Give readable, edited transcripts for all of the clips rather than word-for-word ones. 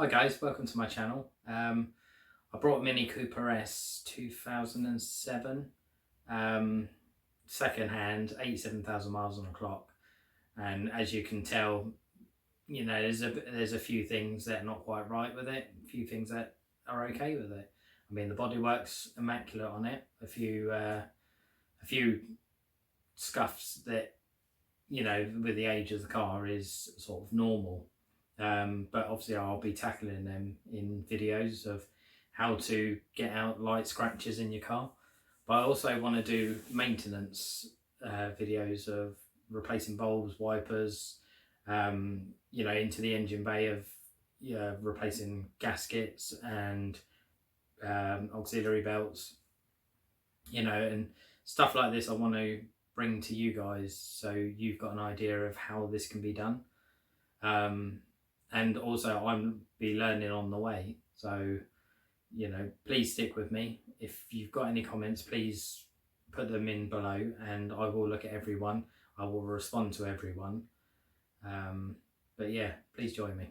Hi guys, welcome to my channel. I brought a Mini Cooper S 2007, second hand, 87,000 miles on the clock, and as you can tell, you know, there's a few things that are not quite right with it, a few things that are okay with it. I mean, the bodywork's immaculate on it. A few scuffs that, you know, with the age of the car is sort of normal. But obviously I'll be tackling them in videos of how to get out light scratches in your car. But I also want to do maintenance videos of replacing bulbs, wipers, you know, into the engine bay of replacing gaskets and auxiliary belts, you know, and stuff like this I want to bring to you guys so you've got an idea of how this can be done. And also I'll be learning on the way, so, you know, please stick with me. If you've got any comments, please put them in below and I will look at everyone. I will respond to everyone. But yeah, please join me.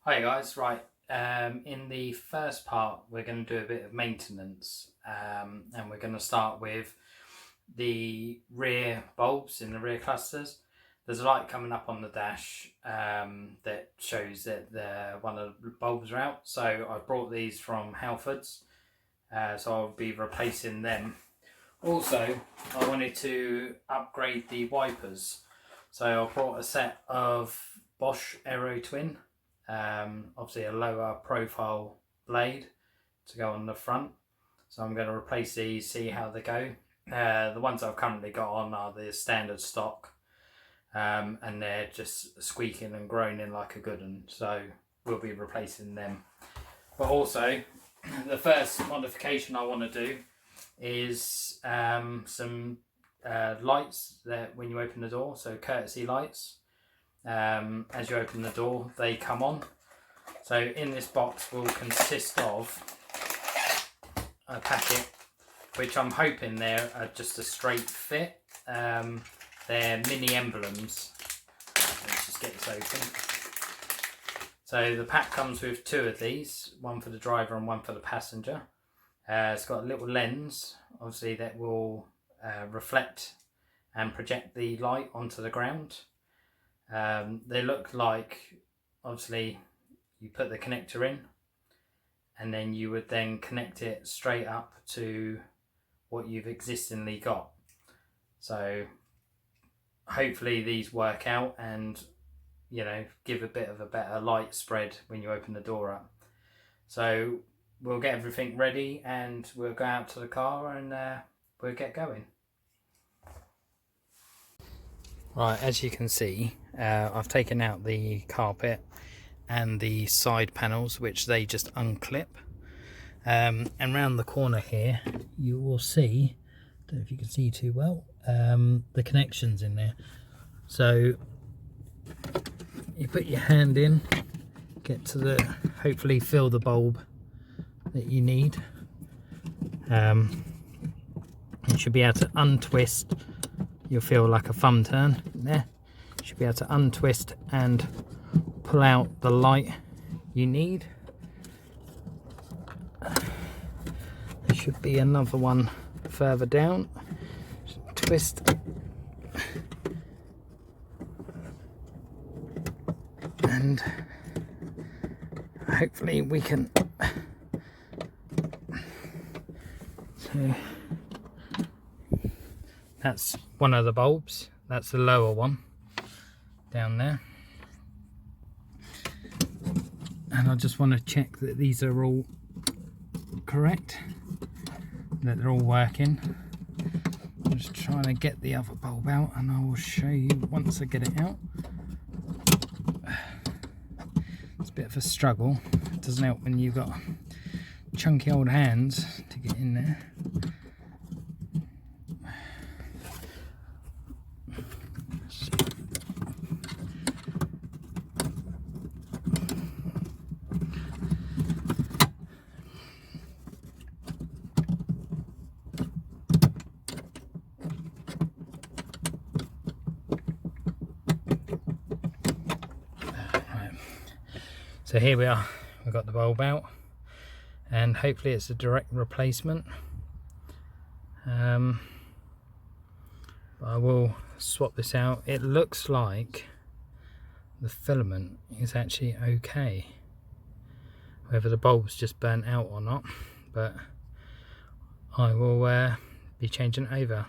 Hi guys, right, in the first part we're going to do a bit of maintenance, and we're going to start with the rear bulbs in the rear clusters. There's a light coming up on the dash that shows that one of the bulbs are out. So I brought these from Halfords, so I'll be replacing them. Also, I wanted to upgrade the wipers. So I brought a set of Bosch Aero Twin, obviously a lower profile blade to go on the front. So I'm going to replace these, see how they go. The ones I've currently got on are the standard stock. And they're just squeaking and groaning like a good one, so we'll be replacing them. But also, the first modification I want to do is some lights that when you open the door, so courtesy lights. As you open the door, they come on. So in this box will consist of a packet, which I'm hoping they're just a straight fit. They're mini emblems. Let's just get this open. So the pack comes with two of these, one for the driver and one for the passenger. It's got a little lens, obviously, that will reflect and project the light onto the ground. They look like, obviously, you put the connector in and then you would then connect it straight up to what you've existingly got. So hopefully these work out and, you know, give a bit of a better light spread when you open the door up. So we'll get everything ready and we'll go out to the car and we'll get going. Right, as you can see, I've taken out the carpet and the side panels, which they just unclip. And round the corner here you will see, don't know if you can see too well, the connections in there. So you put your hand in, get to the, hopefully fill the bulb that you need. You should be able to untwist. You'll feel like a thumb turn there. You should be able to untwist and pull out the light you need. There should be another one further down. Twist and hopefully we can, so that's one of the bulbs, that's the lower one down there, and I just want to check that these are all correct, that they're all working. I'm just trying to get the other bulb out and I will show you once I get it out. It's a bit of a struggle. It doesn't help when you've got chunky old hands to get in there. So here we are, we've got the bulb out, and hopefully it's a direct replacement. But I will swap this out. It looks like the filament is actually okay, whether the bulb's just burnt out or not, but I will be changing it over.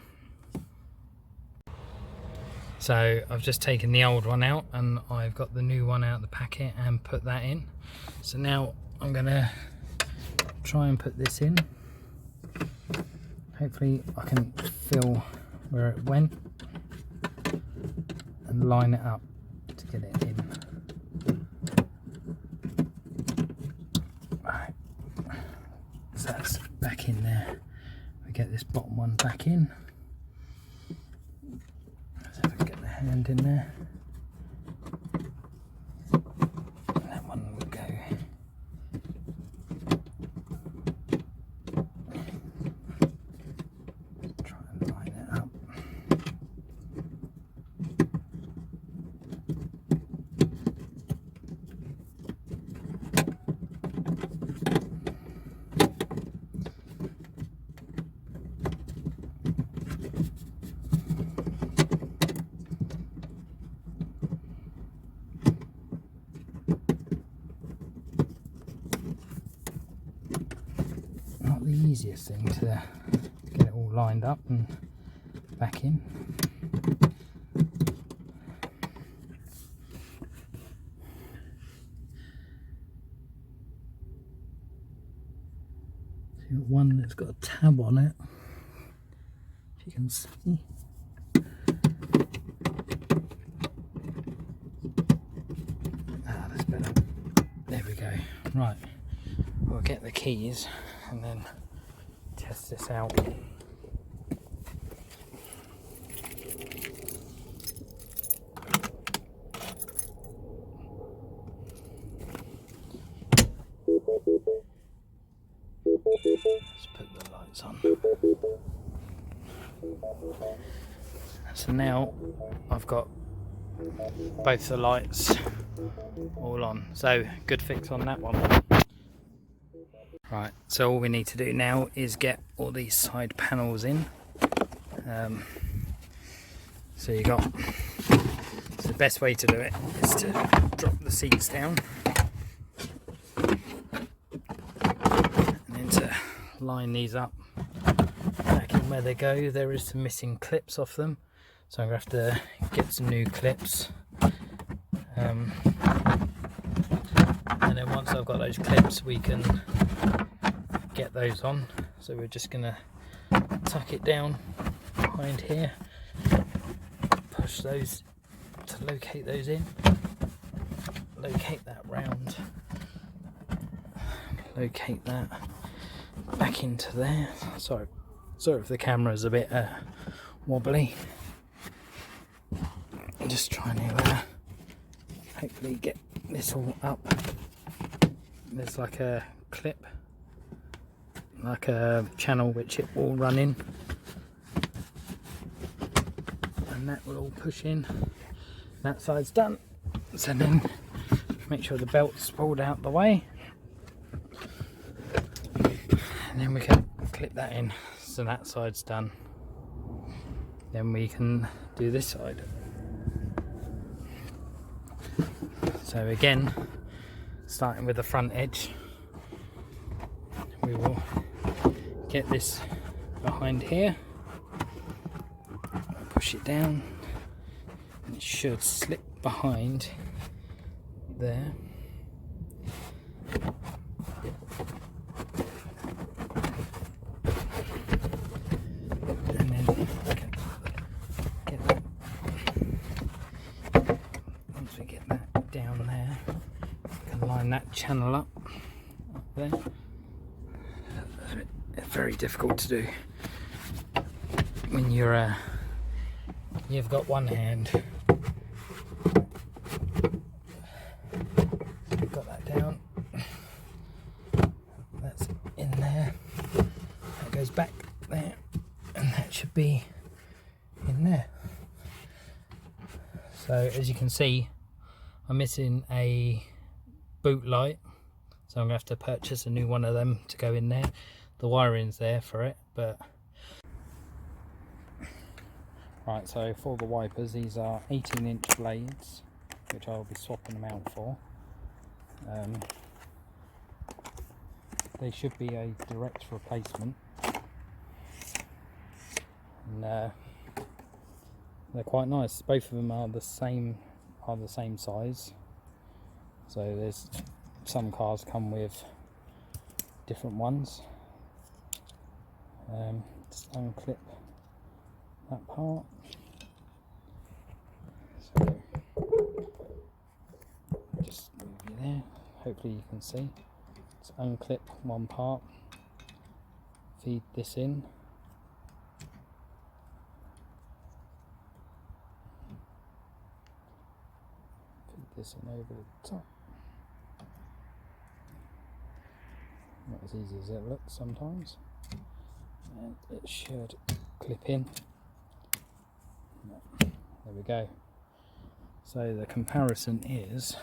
So I've just taken the old one out and I've got the new one out of the packet and put that in. So now I'm gonna try and put this in. Hopefully I can feel where it went and line it up to get it in. Right, so that's back in there. We get this bottom one back in. Let's have a get the hand in there. That one will go. Try and line it up. Not the easiest thing to get it all lined up and back in. So you've got one that's got a tab on it, if you can see. Ah, that's better. There we go. Right, we'll get the keys and then test this out. Let's put the lights on. So now I've got both the lights all on, so good fix on that one. Right, so all we need to do now is get all these side panels in. So the best way to do it is to drop the seats down and then to line these up back in where they go. There is some missing clips off them, so I'm going to have to get some new clips. And then once I've got those clips, we can get those on. So we're just going to tuck it down behind here, push those to locate those in, locate that round, locate that back into there. Sorry if the camera's a bit wobbly. I'm just trying to hopefully get this all up. There's like a clip, like a channel which it will run in, and that will all push in. That side's done, so then make sure the belt's pulled out the way, and then we can clip that in. So that side's done, then we can do this side. So again, starting with the front edge, we will get this behind here, push it down, and it should slip behind there. And then get that, once we get that down there, we can line that channel up there. It's very difficult to do when you're you've got one hand. Got that down. That's in there. That goes back there, and that should be in there. So as you can see, I'm missing a boot light, so I'm going to have to purchase a new one of them to go in there. The wiring's there for it, but... Right, so for the wipers, these are 18-inch blades, which I'll be swapping them out for. They should be a direct replacement. And they're quite nice. Both of them are the same size. So there's some cars come with different ones. Just unclip that part. So just move you there. Hopefully you can see. Just unclip one part. Feed this in. This and over the top. Not as easy as it looks sometimes, and it should clip in. There we go. So the comparison is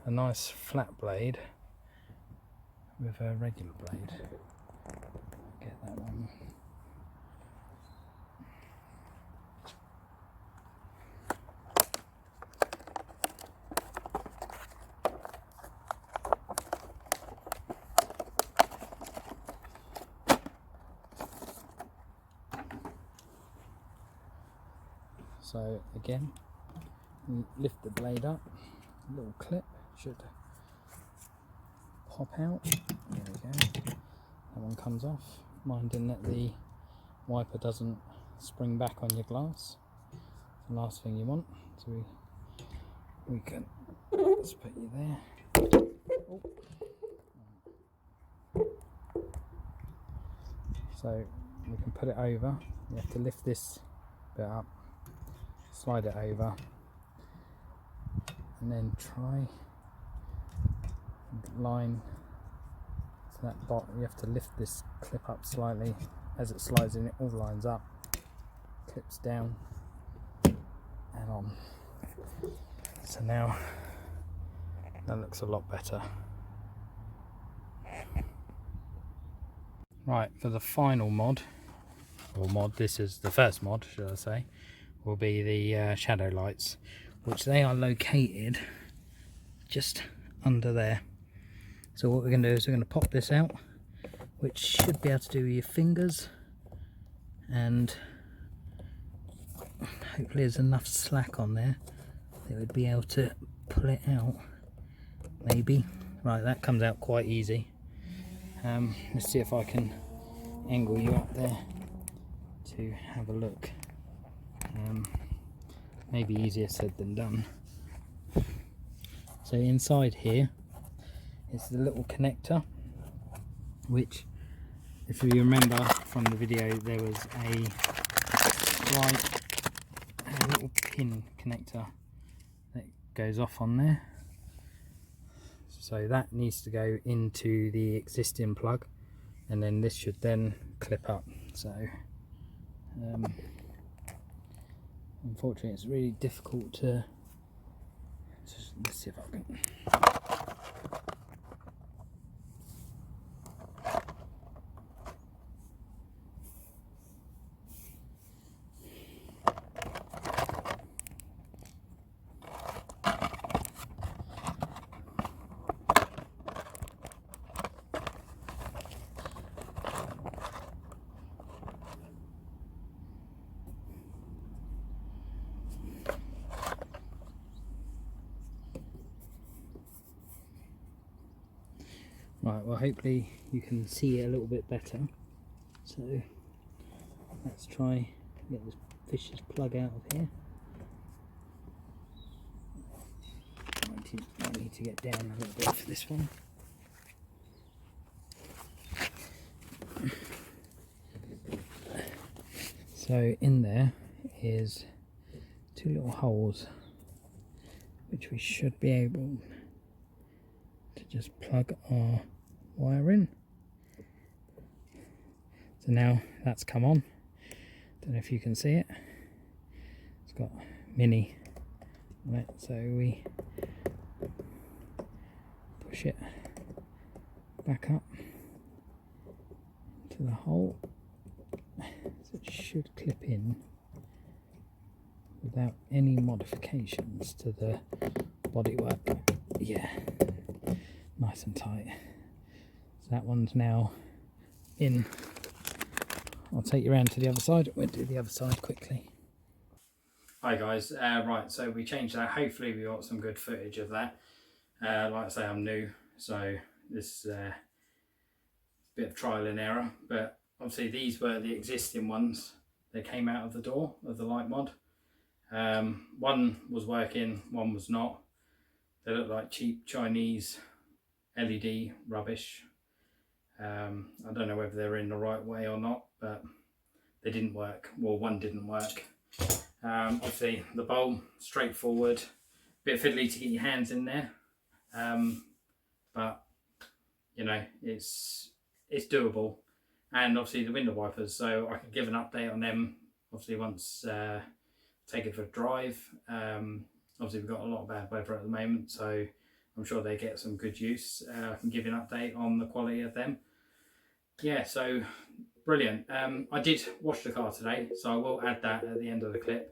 a nice flat blade with a regular blade. Get that one. So again, you lift the blade up, a little clip should pop out. There we go. That one comes off, minding that the wiper doesn't spring back on your glass. It's the last thing you want. So we can just put you there. Oh. So we can put it over. You have to lift this bit up. Slide it over and then try and line to that bottom. You have to lift this clip up slightly. As it slides in, it all lines up, clips down and on. So now that looks a lot better. Right, for the final mod, this is the first mod, should I say, will be the shadow lights, which they are located just under there. So what we're going to do is we're going to pop this out, which should be able to do with your fingers, and hopefully there's enough slack on there that we'd be able to pull it out, maybe. Right, that comes out quite easy. Let's see if I can angle you up there to have a look. Maybe easier said than done. So inside here is the little connector, which, if you remember from the video, there was a little pin connector that goes off on there. So that needs to go into the existing plug, and then this should then clip up. So unfortunately it's really difficult to let's see if I can. Right, well hopefully you can see it a little bit better. So let's try get this fish's plug out of here. I need to get down a little bit for this one. So in there is two little holes which we should be able to just plug our wire in. So now that's come on. Don't know if you can see it. It's got Mini on it, so we push it back up to the hole, so it should clip in without any modifications to the bodywork. Yeah, nice and tight. So that one's now in. I'll take you around to the other side. We'll do the other side quickly. Hi guys, right, so we changed that. Hopefully we got some good footage of that. Like I say, I'm new, so this is a bit of trial and error, but obviously these were the existing ones that came out of the door of the light mod. One was working, one was not. They look like cheap Chinese LED rubbish. I don't know whether they're in the right way or not, but they didn't work. Well, one didn't work. Obviously the bowl, straightforward, bit fiddly to get your hands in there, but you know, it's doable. And obviously the window wipers, so I can give an update on them obviously once take it for a drive. Obviously we've got a lot of bad weather at the moment, so I'm sure they get some good use. I can give you an update on the quality of them. Yeah, so brilliant. I did wash the car today, so I will add that at the end of the clip.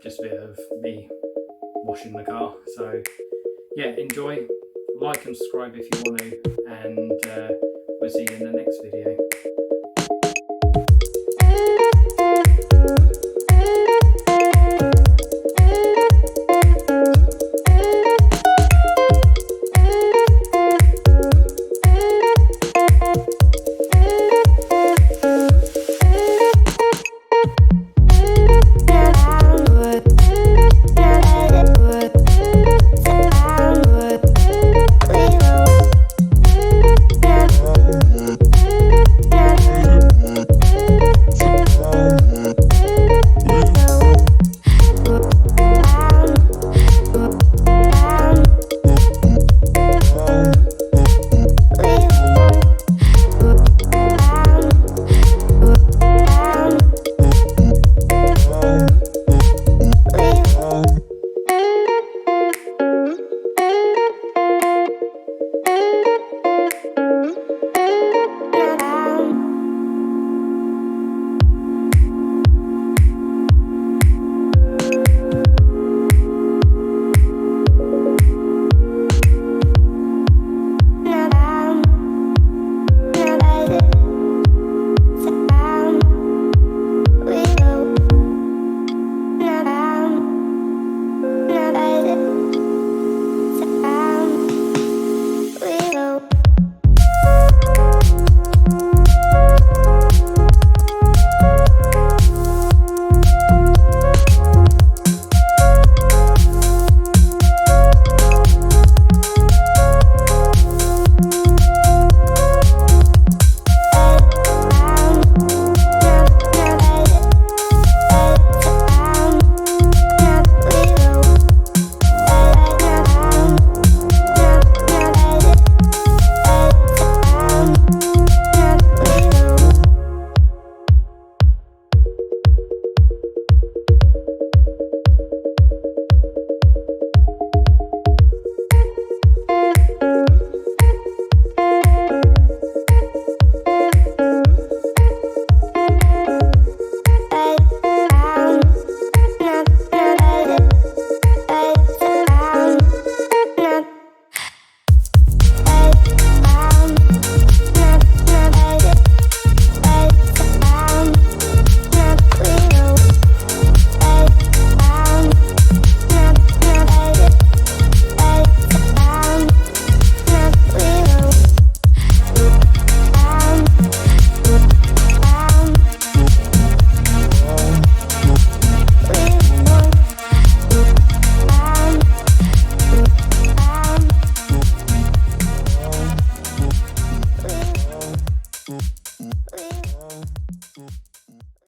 Just a bit of me washing the car. So yeah, enjoy, like and subscribe if you want to, and we'll see you in the next video.